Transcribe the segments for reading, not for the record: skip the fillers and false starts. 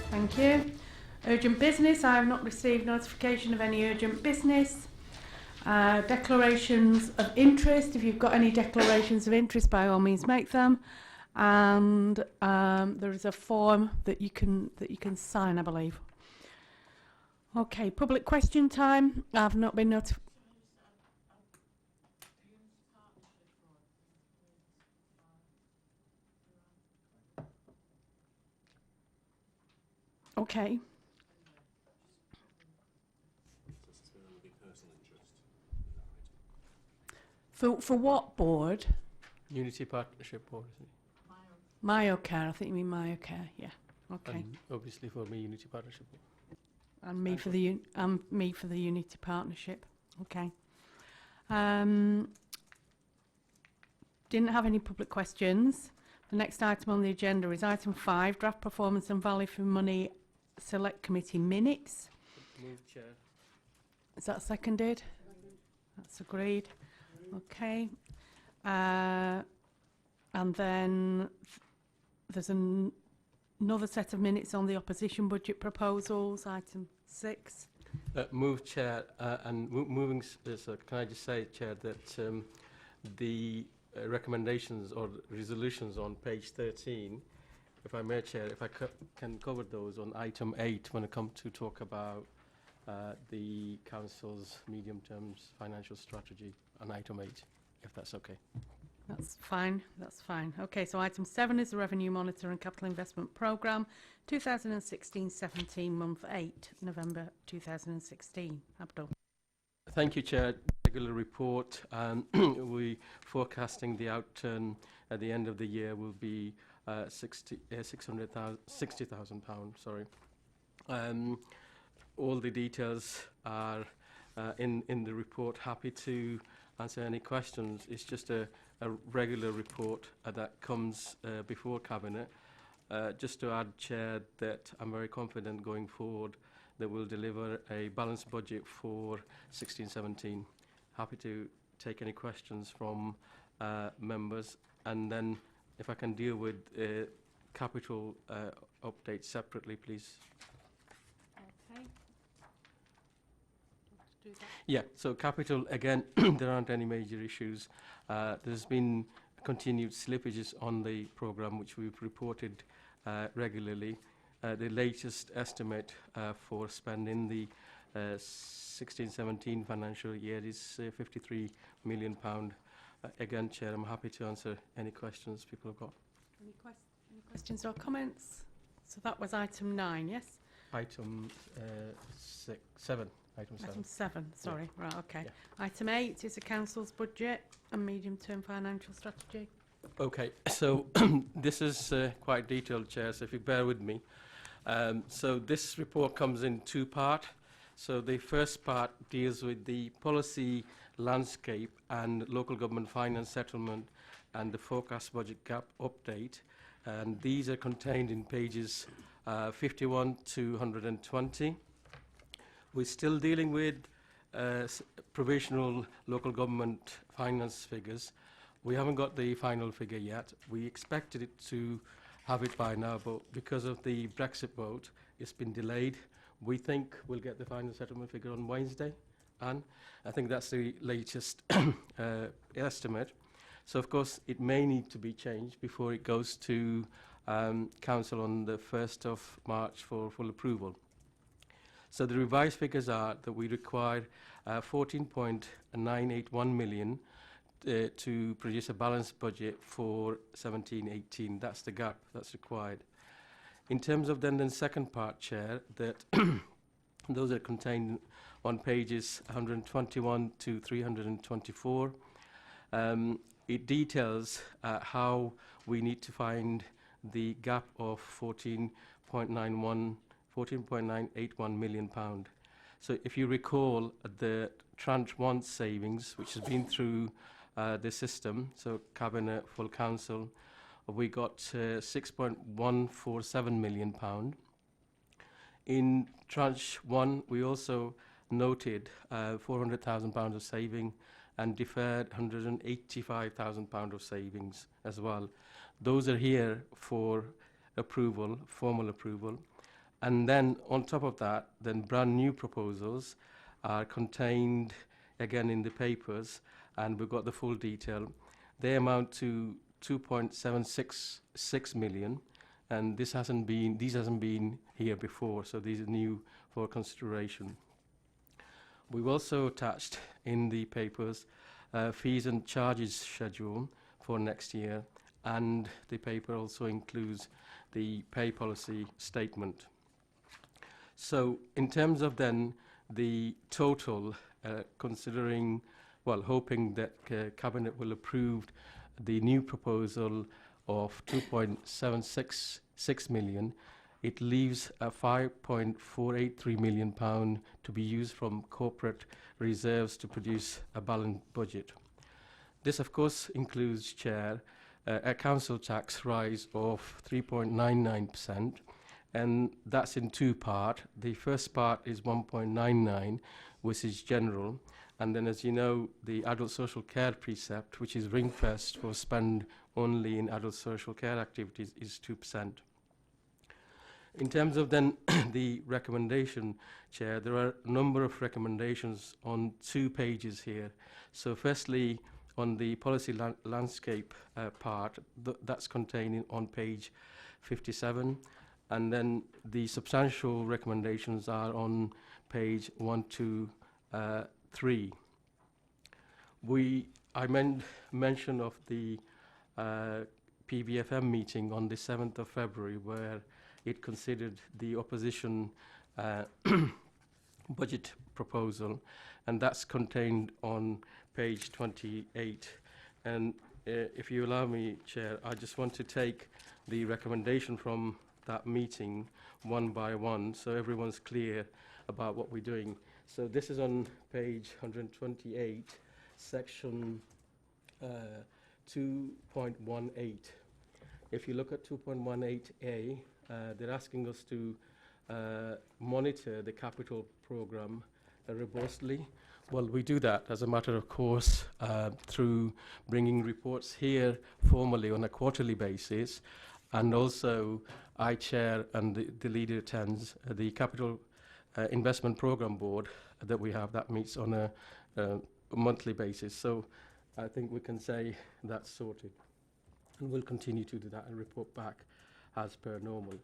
Thank you. Urgent business. I have not received notification of any urgent business. Declarations of interest. If you've got any declarations of interest, by all means make them. And there is a form that you can sign, I believe. Okay, public question time. I've not been notified. Okay. For what board? Unity Partnership Board, isn't it? Myocare. I think you mean Myocare. Yeah. Okay. And obviously for me, Unity Partnership Board. And me for the me for the Unity Partnership. Okay. Didn't have any public questions. The next item on the agenda is item 5, draft performance and value for money select committee minutes. Move, Chair. Is that seconded? That's agreed. Okay. And then there's another set of minutes on the opposition budget proposals, item 6. Move, Chair, and moving. So can I just say, Chair, that the recommendations or resolutions on page 13, if I may, Chair, if I can cover those on item 8 when I come to talk about the Council's medium-term financial strategy on item 8, if that's okay. That's fine. That's fine. Okay, so item 7 is the Revenue Monitor and Capital Investment Programme, 2016-17, month 8, November 2016. Abdul. Thank you, Chair. Regular report. We forecasting the outturn at the end of the year will be £60,000. Sorry. All the details are in the report. Happy to answer any questions. It's just a regular report that comes before Cabinet. Just to add, Chair, that I'm very confident going forward that we'll deliver a balanced budget for 16-17. Happy to take any questions from members, and then if I can deal with capital updates separately, please. Okay. Yeah, so capital, again, there aren't any major issues. There's been continued slippages on the programme, which we've reported regularly. The latest estimate for spending the 16-17 financial year is £53 million. Again, Chair, I'm happy to answer any questions people have got. Any questions or comments? So that was item 9, yes? Item 7. Item 7, sorry. Yeah. Right, okay. Yeah. Item 8 is the Council's budget and medium-term financial strategy. Okay, so this is quite detailed, Chair, so if you bear with me. So this report comes in 2 parts. So the first part deals with the policy landscape and local government finance settlement and the forecast budget gap update. And these are contained in pages 51 to 120. We're still dealing with provisional local government finance figures. We haven't got the final figure yet. We expected it to have it by now, but because of the Brexit vote, it's been delayed. We think we'll get the final settlement figure on Wednesday, and I think that's the latest estimate. So, of course, it may need to be changed before it goes to Council on the 1st of March for full approval. So the revised figures are that we require 14.981 million to produce a balanced budget for 17-18. That's the gap that's required. In terms of then the second part, Chair, that those are contained on pages 121 to 324. It details how we need to find the gap of £14.981 million. So if you recall the tranche 1 savings, which has been through the system, so Cabinet, full Council, we got £6.147 million. In tranche 1, we also noted £400,000 of saving and deferred £185,000 of savings as well. Those are here for approval, formal approval. And then on top of that, then brand new proposals are contained again in the papers, and we've got the full detail. They amount to 2.766 million, and these hasn't been here before, so these are new for consideration. We've also attached in the papers fees and charges schedule for next year, and the paper also includes the pay policy statement. So in terms of then the total, considering, well, hoping that Cabinet will approve the new proposal of 2.766 million, it leaves a £5.483 million to be used from corporate reserves to produce a balanced budget. This, of course, includes, Chair, a council tax rise of 3.99%, and that's in two parts. The first part is 1.99, which is general, and then, as you know, the adult social care precept, which is ring-fenced for spend only in adult social care activities, is 2%. In terms of then the recommendation, Chair, there are a number of recommendations on 2 pages here. So firstly, on the policy landscape part, that's contained on page 57, and then the substantial recommendations are on page 1 to 3. I mention of the PBFM meeting on the 7th of February, where it considered the opposition budget proposal, and that's contained on page 28. And if you allow me, Chair, I just want to take the recommendation from that meeting one by one, so everyone's clear about what we're doing. So this is on page 128, section 2.18. If you look at 2.18A, they're asking us to monitor the capital programme robustly. Well, we do that as a matter of course through bringing reports here formally on a quarterly basis, and also I chair and the leader attends the Capital Investment Programme Board that we have that meets on a monthly basis. So I think we can say that's sorted, and we'll continue to do that and report back as per normal.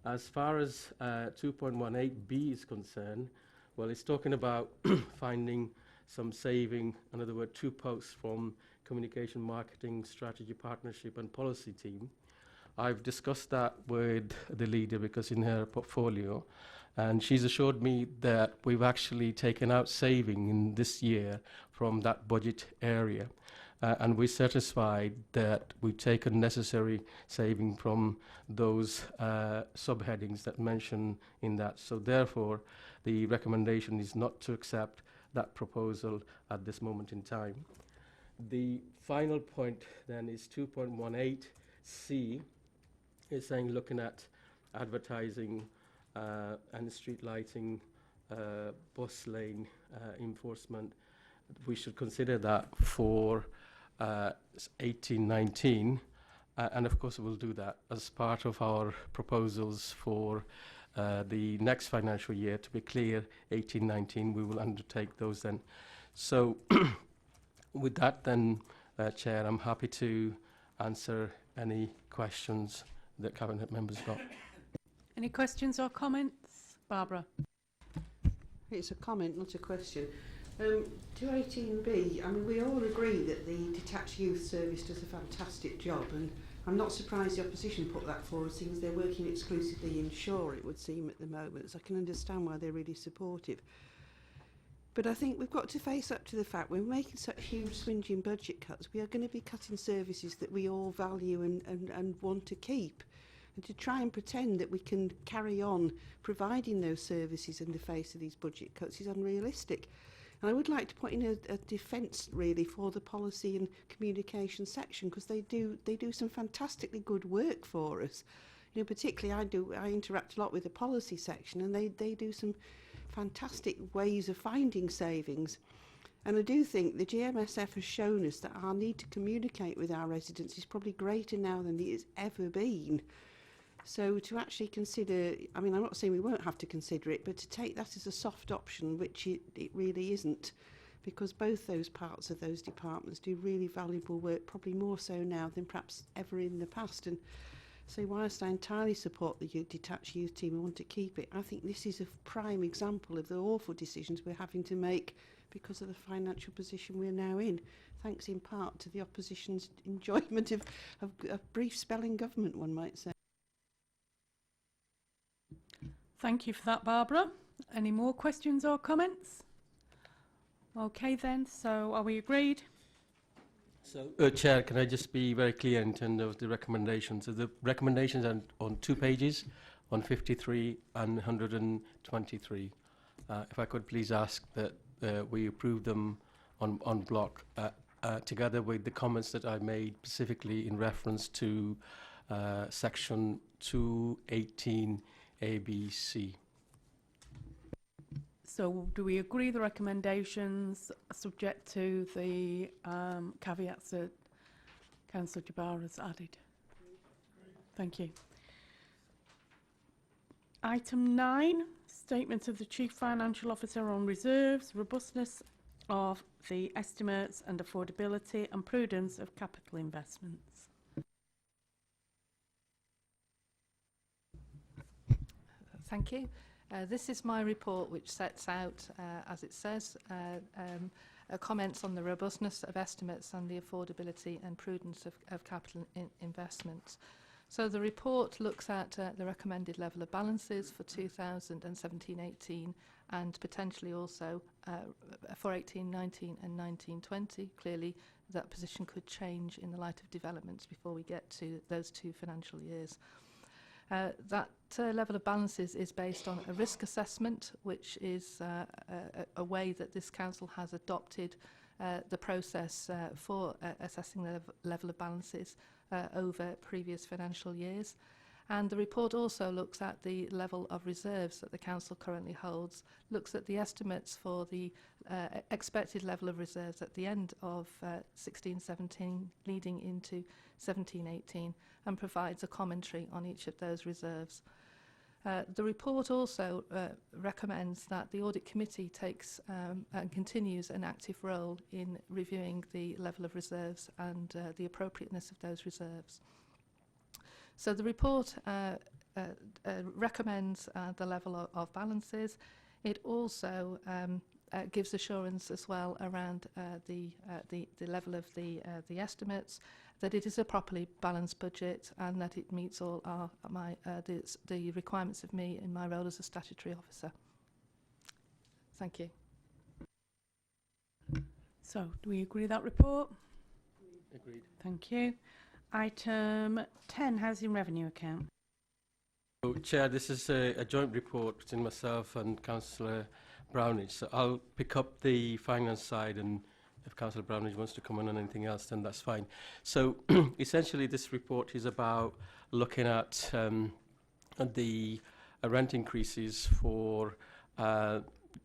As far as 2.18B is concerned, well, it's talking about finding some saving, in other words, 2 posts from Communication, Marketing, Strategy, Partnership and Policy team. I've discussed that with the leader because in her portfolio, and she's assured me that we've actually taken out saving in this year from that budget area. And we're satisfied that we've taken necessary saving from those subheadings that mention in that. So therefore, the recommendation is not to accept that proposal at this moment in time. The final point then is 2.18C, is saying looking at advertising and street lighting, bus lane enforcement. We should consider that for 18-19, and of course we'll do that as part of our proposals for the next financial year. To be clear, 18-19, we will undertake those then. So with that then, Chair, I'm happy to answer any questions that Cabinet members got. Any questions or comments? Barbara? It's a comment, not a question. 218B, I mean, we all agree that the Detached Youth Service does a fantastic job, and I'm not surprised the opposition put that forward, since they're working exclusively in Shore, it would seem, at the moment, so I can understand why they're really supportive. But I think we've got to face up to the fact we're making such huge swinging budget cuts, we are going to be cutting services that we all value and want to keep. And to try and pretend that we can carry on providing those services in the face of these budget cuts is unrealistic. And I would like to put in a defence really for the policy and communication section, because they do some fantastically good work for us. You know, particularly I interact a lot with the policy section, and they do some fantastic ways of finding savings. And I do think the GMSF has shown us that our need to communicate with our residents is probably greater now than it has ever been. So to actually consider, I mean, I'm not saying we won't have to consider it, but to take that as a soft option, which it really isn't, because both those parts of those departments do really valuable work, probably more so now than perhaps ever in the past. And so whilst I entirely support the detached youth team and want to keep it, I think this is a prime example of the awful decisions we're having to make because of the financial position we're now in, thanks in part to the opposition's enjoyment of a brief spell in government, one might say. Thank you for that, Barbara. Any more questions or comments? Okay then, so are we agreed? So, Chair, can I just be very clear in terms of the recommendations? So the recommendations are on 2 pages, on 53 and 123. If I could please ask that we approve them on block, together with the comments that I made specifically in reference to section 218 ABC. So do we agree the recommendations subject to the caveats that Councillor Jabbar has added? Thank you. Item 9, statement of the Chief Financial Officer on reserves, robustness of the estimates and affordability and prudence of capital investments. Thank you. This is my report, which sets out, as it says, comments on the robustness of estimates and the affordability and prudence of capital investments. So the report looks at the recommended level of balances for 2017-18 and potentially also for 18-19 and 19-20. Clearly, that position could change in the light of developments before we get to those 2 financial years. That level of balances is based on a risk assessment, which is a way that this council has adopted the process for assessing the level of balances over previous financial years. And the report also looks at the level of reserves that the council currently holds, looks at the estimates for the expected level of reserves at the end of 16-17 leading into 17-18 and provides a commentary on each of those reserves. The report also recommends that the Audit Committee takes and continues an active role in reviewing the level of reserves and the appropriateness of those reserves. So the report recommends the level of balances. It also gives assurance as well around the level of the estimates, that it is a properly balanced budget and that it meets all the requirements of me in my role as a statutory officer. Thank you. So do we agree with that report? Agreed. Thank you. Item 10, housing revenue account. So, Chair, this is a joint report between myself and Councillor Brownage. So I'll pick up the finance side, and if Councillor Brownage wants to come in on anything else, then that's fine. So essentially this report is about looking at the rent increases for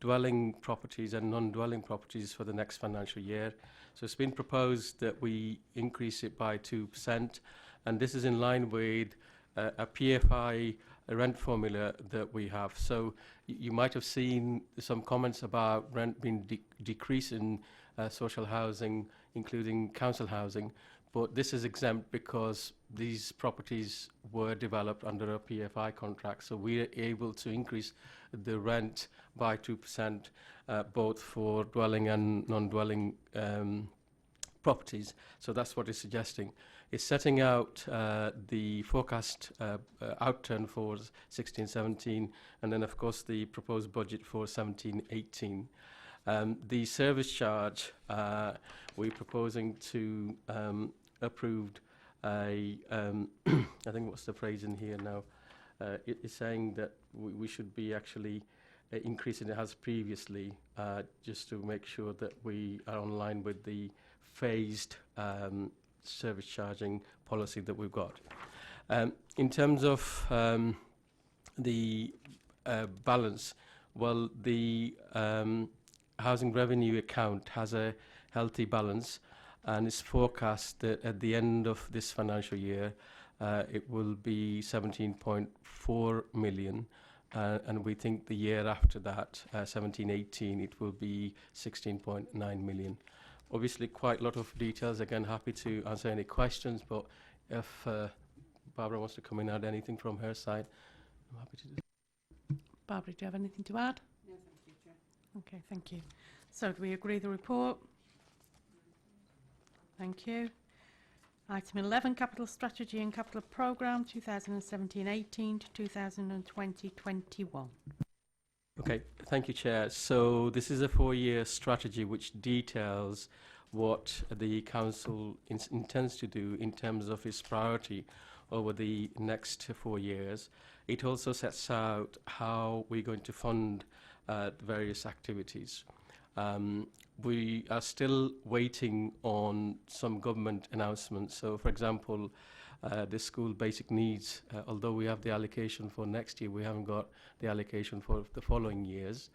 dwelling properties and non-dwelling properties for the next financial year. So it's been proposed that we increase it by 2%, and this is in line with a PFI rent formula that we have. So you might have seen some comments about rent being decreased in social housing, including council housing, but this is exempt because these properties were developed under a PFI contract, so we are able to increase the rent by 2%, both for dwelling and non-dwelling properties. So that's what it's suggesting. It's setting out the forecast outturn for 16-17, and then of course the proposed budget for 17-18. The service charge, we're proposing to approved I think what's the phrase in here now? It is saying that we should be actually increasing it as previously, just to make sure that we are on line with the phased service charging policy that we've got. In terms of the balance, well, the housing revenue account has a healthy balance, and it's forecast that at the end of this financial year it will be 17.4 million. And we think the year after that, 17-18, it will be 16.9 million. Obviously, quite a lot of details. Again, happy to answer any questions, but if Barbara wants to come in and add anything from her side, I'm happy to do that. Barbara, do you have anything to add? No, thank you, Chair. Okay, thank you. So do we agree the report? Thank you. Item 11, Capital Strategy and Capital Programme 2017-18 to 2020-21. Okay, thank you, Chair. So this is a 4-year strategy which details what the Council intends to do in terms of its priority over the next 4 years. It also sets out how we're going to fund the various activities. We are still waiting on some government announcements. So, for example, the school basic needs, although we have the allocation for next year, we haven't got the allocation for the following years,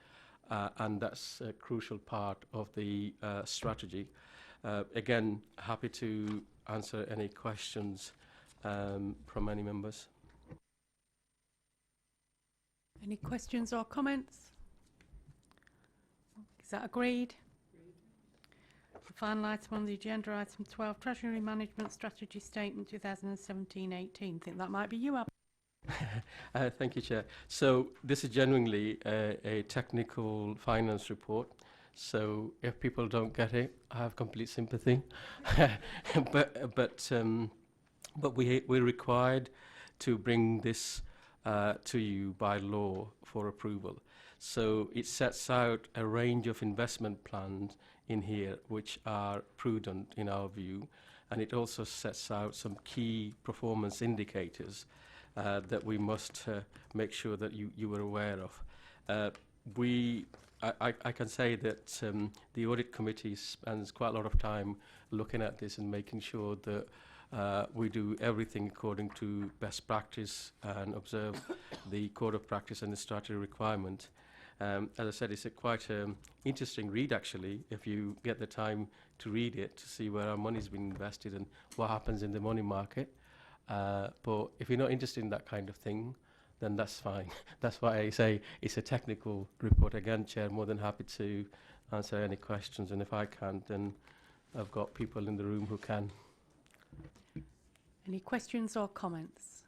and that's a crucial part of the strategy. Again, happy to answer any questions from any members. Any questions or comments? Is that agreed? The final item on the agenda, item 12, Treasury Management Strategy Statement 2017-18. Think that might be you, Ab. Thank you, Chair. So this is genuinely a technical finance report. So if people don't get it, I have complete sympathy. but we're required to bring this to you by law for approval. So it sets out a range of investment plans in here which are prudent in our view, and it also sets out some key performance indicators that we must make sure that you are aware of. I can say that the audit committee spends quite a lot of time looking at this and making sure that we do everything according to best practice and observe the code of practice and the statutory requirement. As I said, it's quite interesting read, actually, if you get the time to read it, to see where our money's been invested and what happens in the money market. But if you're not interested in that kind of thing, then that's fine. That's why I say it's a technical report. Again, Chair, more than happy to answer any questions. And if I can't, then I've got people in the room who can. Any questions or comments?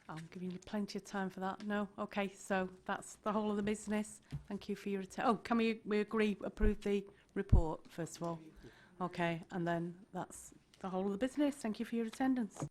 I'm giving you plenty of time for that. No? Okay, so that's the whole of the business. Thank you for your attention. Oh, can we approve the report, first of all? Okay, and then that's the whole of the business. Thank you for your attendance.